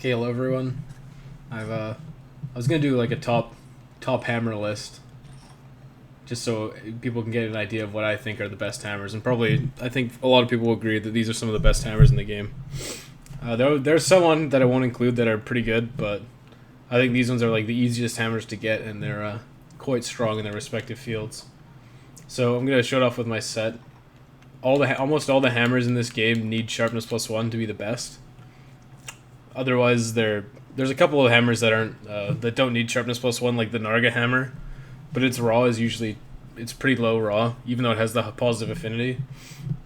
Hey, hello everyone. I was gonna do like a top hammer list, just so people can get an idea of what I think are the best hammers, and probably I think a lot of people will agree that these are some of the best hammers in the game. There's some that I won't include that are pretty good, but I think these ones are like the easiest hammers to get, and they're quite strong in their respective fields. So I'm gonna show it off with my set. Almost all the hammers in this game need sharpness +1 to be the best. Otherwise, there's a couple of hammers that aren't that don't need sharpness +1, like the Narga hammer, but its raw is usually it's pretty low raw, even though it has the positive affinity.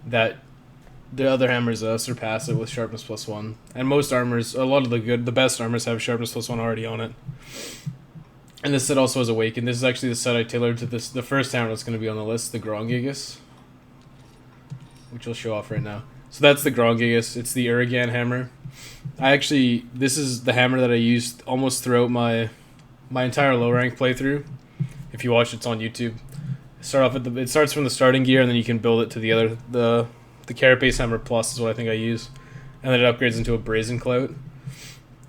That the other hammers surpass it with sharpness +1, and most armors, a lot of the best armors have sharpness +1 already on it. And this set also has Awaken. This is actually the set I tailored to the first hammer that's going to be on the list, the Grongigas, which I'll show off right now. So that's the Grongigas. It's the Uragan hammer. This is the hammer that I used almost throughout my entire low rank playthrough. If you watch, it's on YouTube. It starts from the starting gear, and then you can build it to the Carapace hammer plus is what I think I use, and then it upgrades into a Brazenclout.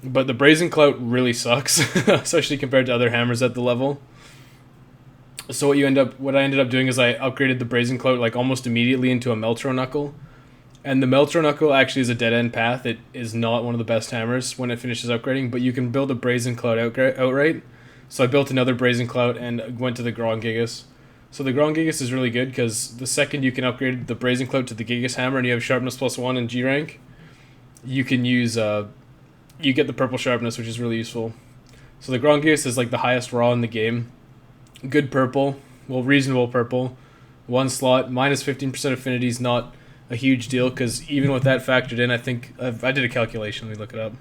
But the Brazenclout really sucks, especially compared to other hammers at the level. So what I ended up doing is I upgraded the Brazenclout like almost immediately into a Meltroknuckle. And the Meltroknuckle actually is a dead-end path. It is not one of the best hammers when it finishes upgrading, but you can build a Brazenclout outright. So I built another Brazenclout and went to the Grongigas. So the Grongigas is really good because the second you can upgrade the Brazenclout to the Gigas hammer and you have sharpness +1 in G rank, you can use you get the Purple Sharpness, which is really useful. So the Grongigas is like the highest raw in the game. Good purple, well, reasonable purple. One slot, minus 15% affinity is not a huge deal, because even with that factored in, I think I did a calculation. Let me look it up.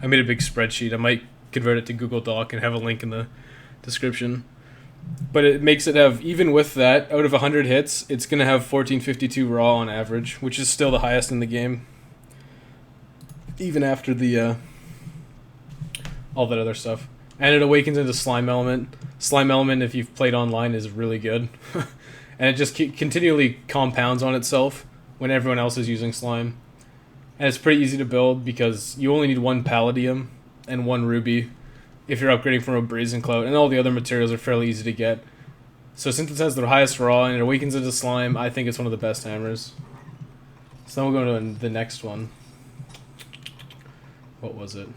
I made a big spreadsheet. I might convert it to Google Doc and have a link in the description. But it makes it have, even with that, out of 100 hits, it's going to have 1452 raw on average, which is still the highest in the game. Even after the all that other stuff. And it awakens into Slime Element. Slime Element, if you've played online, is really good. And it just continually compounds on itself when everyone else is using slime. And it's pretty easy to build because you only need one palladium and one ruby if you're upgrading from a Brazenclout, and all the other materials are fairly easy to get. So since it has the highest raw and it awakens into slime, I think it's one of the best hammers. So then we'll go to the next one. What was it?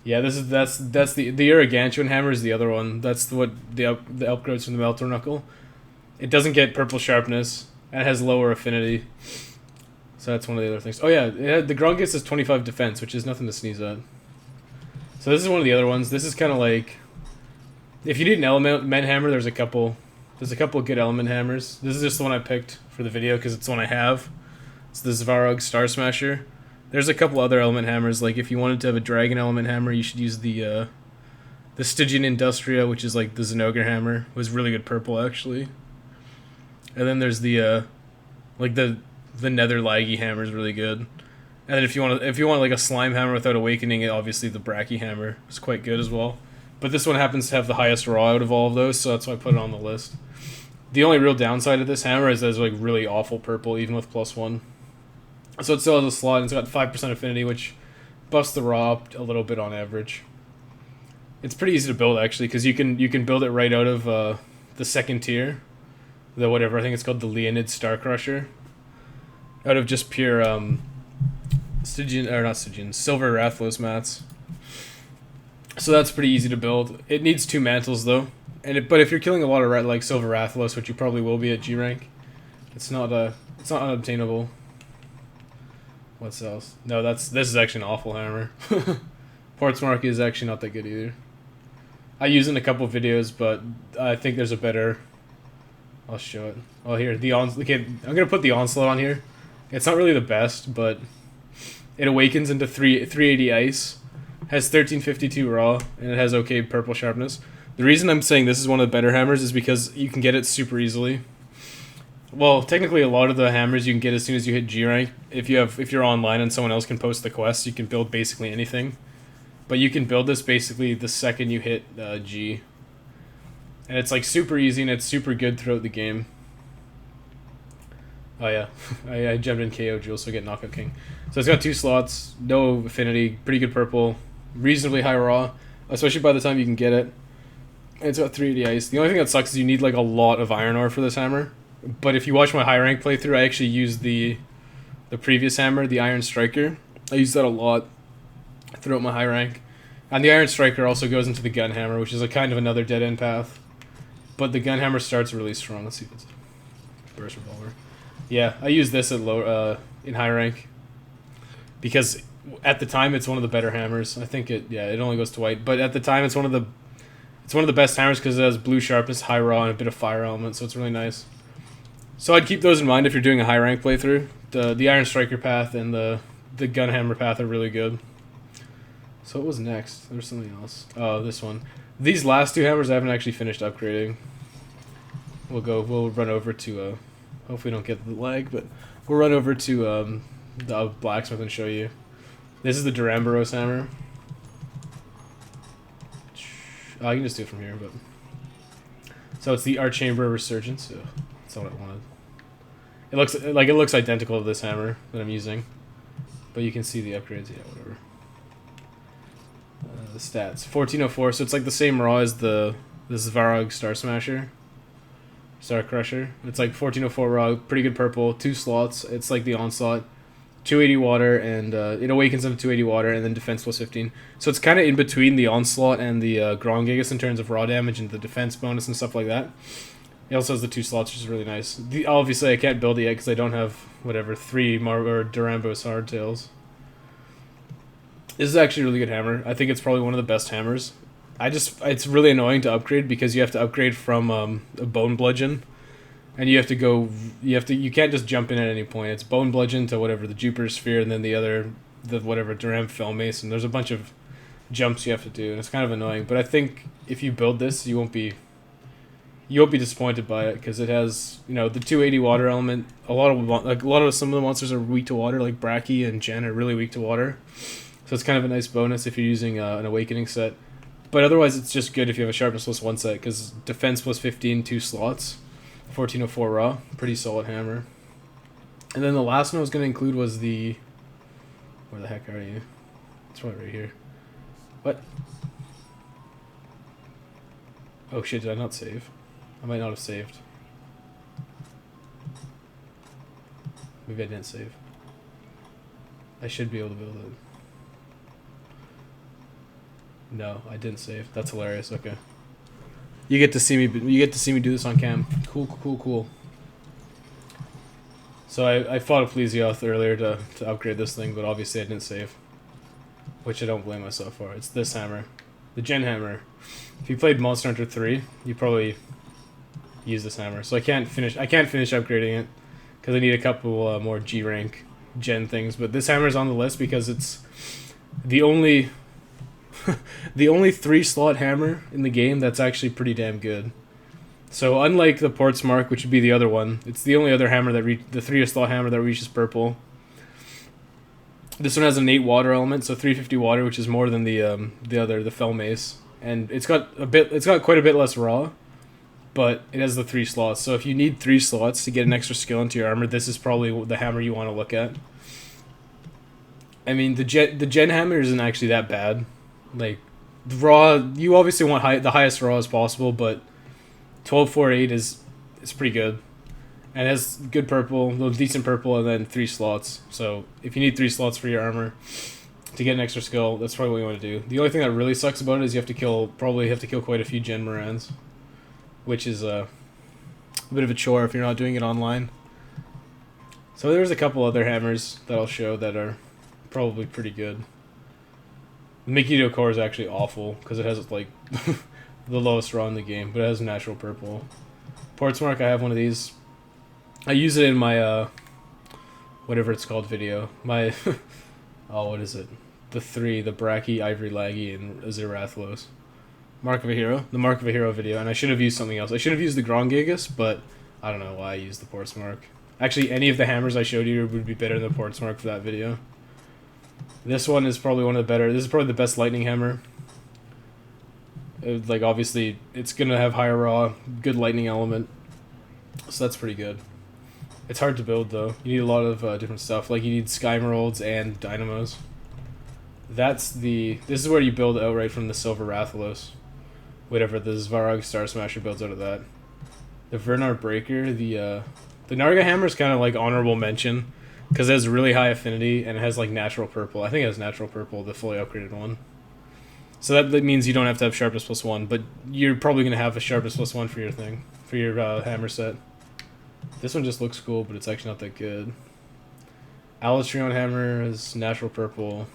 Yeah, that's the Uragantuan hammer is the other one. That's the upgrades from the Meltroknuckle. It doesn't get purple sharpness, and it has lower affinity. So that's one of the other things. Oh yeah, the Grongigas is 25 defense, which is nothing to sneeze at. So this is one of the other ones. This is kind of like, if you need an element hammer, there's a couple of good element hammers. This is just the one I picked for the video because it's the one I have. It's the Svarog Star Smasher. There's a couple other element hammers. Like if you wanted to have a dragon element hammer, you should use the Stygian Industria, which is like the Zenogre hammer. It was really good purple actually. And then there's the Nether Laggy hammer is really good. And then if you want like a slime hammer without awakening, obviously the Bracky hammer is quite good as well. But this one happens to have the highest raw out of all of those, so that's why I put it on the list. The only real downside of this hammer is that it's like really awful purple, even with +1. So it still has a slot, and it's got 5% affinity, which buffs the raw up a little bit on average. It's pretty easy to build actually, because you can build it right out of the second tier. I think it's called the Leonid Star Crusher. Out of just pure Silver Rathlos mats. So that's pretty easy to build. It needs 2 mantles though, but if you're killing a lot of like Silver Rathlos, which you probably will be at G rank, it's not unobtainable. What's else? No, this is actually an awful hammer. Portsmark is actually not that good either. I use it in a couple videos, but I think there's a better. I'll show it. Oh, here, okay, I'm gonna put the Onslaught on here. It's not really the best, but it awakens into 380 ice, has 1352 raw, and it has okay purple sharpness. The reason I'm saying this is one of the better hammers is because you can get it super easily. Well, technically, a lot of the hammers you can get as soon as you hit G rank. If you're online and someone else can post the quest, you can build basically anything. But you can build this basically the second you hit G. And it's like super easy and it's super good throughout the game. Oh yeah, I gemmed in KO Jewel, so I get Knockout King. So it's got 2 slots, no affinity, pretty good purple, reasonably high raw, especially by the time you can get it. And it's got 380 ice. The only thing that sucks is you need like a lot of iron ore for this hammer. But if you watch my high rank playthrough, I actually used the previous hammer, the Iron Striker. I used that a lot throughout my high rank. And the Iron Striker also goes into the gun hammer, which is a kind of another dead end path. But the gun hammer starts really strong. Let's see if it's a burst revolver. Yeah, I use this at low in high rank because at the time it's one of the better hammers. I think it only goes to white, but at the time it's one of the best hammers because it has blue sharpness, high raw, and a bit of fire element, so it's really nice. So I'd keep those in mind if you're doing a high rank playthrough. The Iron Striker path and the gun hammer path are really good. So what was next? There was something else. Oh, this one. These last 2 hammers I haven't actually finished upgrading. We'll run over to hopefully we don't get the lag, but we'll run over to the blacksmith and show you. This is the Duramboros hammer. Oh, I can just do it from here, but so it's the Archamber Resurgence. Oh, that's not what I wanted. It looks identical to this hammer that I'm using, but you can see the upgrades. Yeah, whatever. The stats 1404, so it's like the same raw as the Svarog Star Smasher. Star Crusher. It's like 1404 raw, pretty good purple, 2 slots. It's like the Onslaught, 280 water, and it awakens them 280 water, and then defense plus 15. So it's kind of in between the Onslaught and the Grongigas in terms of raw damage and the defense bonus and stuff like that. It also has the 2 slots, which is really nice. Obviously, I can't build it yet because I don't have, whatever, 3 Durambos Hardtails. This is actually a really good hammer. I think it's probably one of the best hammers. It's really annoying to upgrade because you have to upgrade from a Bone Bludgeon, and you can't just jump in at any point. It's Bone Bludgeon to whatever, the Jupiter Sphere, and then the whatever, Duram Felmace, and there's a bunch of jumps you have to do, and it's kind of annoying. But I think if you build this, you won't be disappointed by it because it has, the 280 water element. Some of the monsters are weak to water, like Bracky and Jen are really weak to water, so it's kind of a nice bonus if you're using an Awakening set. But otherwise, it's just good if you have a Sharpness plus 1 set, because defense plus 15, 2 slots, 1404 raw, pretty solid hammer. And then the last one I was going to include was the... Where the heck are you? It's probably right here. What? Oh shit, did I not save? I might not have saved. Maybe I didn't save. I should be able to build it. No, I didn't save. That's hilarious. Okay. You get to see me do this on cam. Cool. So I fought a Plesioth earlier to upgrade this thing, but obviously I didn't save, which I don't blame myself for. It's this hammer, the Gen hammer. If you played Monster Hunter 3, you probably use this hammer. So I can't finish upgrading it because I need a couple more G rank Gen things. But this hammer is on the list because it's the only 3-slot hammer in the game that's actually pretty damn good. So unlike the Portsmark, which would be the other one, it's the only other hammer the 3-slot hammer that reaches purple. This one has an 8 water element, so 350 water, which is more than the Felmace, and it's got quite a bit less raw, but it has the 3 slots. So if you need 3 slots to get an extra skill into your armor, this is probably the hammer you want to look at. I mean, the Gen hammer isn't actually that bad. Like, raw, you obviously want the highest raw as possible, but 1248 is pretty good. And it has good purple, decent purple, and then 3 slots. So if you need 3 slots for your armor to get an extra skill, that's probably what you want to do. The only thing that really sucks about it is you have to kill quite a few Gen Morans, which is a bit of a chore if you're not doing it online. So there's a couple other hammers that I'll show that are probably pretty good. The Mikito core is actually awful because it has like the lowest raw in the game, but it has natural purple. Portsmark, I have one of these. I use it in my whatever it's called video. My oh, what is it? The Bracky, Ivory Laggy, and Azirathlos. Mark of a Hero, the Mark of a Hero video, and I should have used something else. I should have used the Grongigas, but I don't know why I used the Portsmark. Actually, any of the hammers I showed you would be better than the Portsmark for that video. This one is probably one of the better. This is probably the best lightning hammer. Like, obviously, it's gonna have higher raw, good lightning element, so that's pretty good. It's hard to build though. You need a lot of different stuff. Like you need Skymeralds and Dynamos. This is where you build outright from the Silver Rathalos. Whatever, the Svarog Star Smasher builds out of that. The Vernar Breaker, the Narga Hammer is kind of like honorable mention. Because it has really high affinity and it has like natural purple. I think it has natural purple, the fully upgraded one. So that means you don't have to have sharpness +1, but you're probably going to have a sharpness +1 for your thing, for your hammer set. This one just looks cool, but it's actually not that good. Alatrion Hammer is natural purple.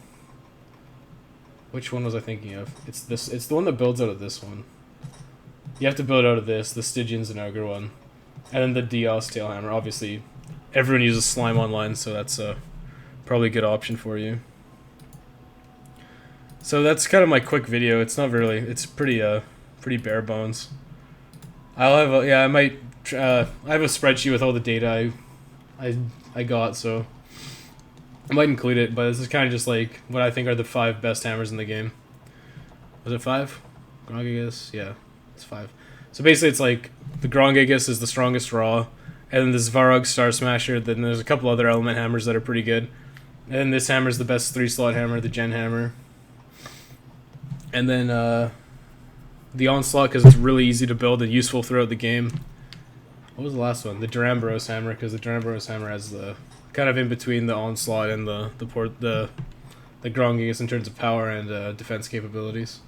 Which one was I thinking of? It's this. It's the one that builds out of this one. You have to build out of this, the Stygians and Ogre one. And then the Dios Tail Hammer. Obviously, everyone uses Slime online, so that's probably a good option for you. So that's kind of my quick video. It's not really. It's pretty pretty bare bones. I'll have a, yeah. I might. I have a spreadsheet with all the data I got, so I might include it. But this is kind of just like what I think are the 5 best hammers in the game. Was it 5? Grongigas? Yeah, it's 5. So basically, it's like the Grongigas is the strongest raw, and then this Svarog Star Smasher. Then there's a couple other element hammers that are pretty good, and then this hammer is the best 3-slot hammer, the Gen Hammer. And then the Onslaught, because it's really easy to build and useful throughout the game. What was the last one? The Duramboros Hammer, because the Duramboros Hammer has the kind of in between the Onslaught and the Grongigas in terms of power and defense capabilities.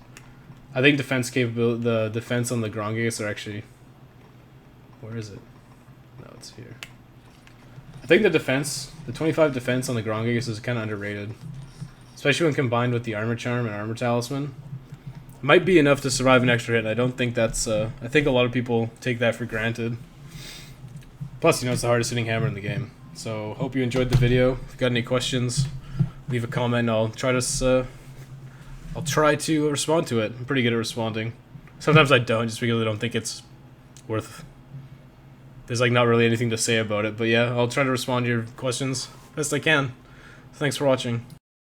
I think the defense on the Grongigas are actually, where is it? No, it's here. I think the 25 defense on the Grongigas is kind of underrated, especially when combined with the Armor Charm and Armor Talisman. Might be enough to survive an extra hit, and I don't think that's, I think a lot of people take that for granted. Plus, you know, it's the hardest hitting hammer in the game. So, hope you enjoyed the video. If you've got any questions, leave a comment and I'll try to respond to it. I'm pretty good at responding. Sometimes I don't, just because I don't think it's worth, there's like not really anything to say about it. But yeah, I'll try to respond to your questions best I can. Thanks for watching.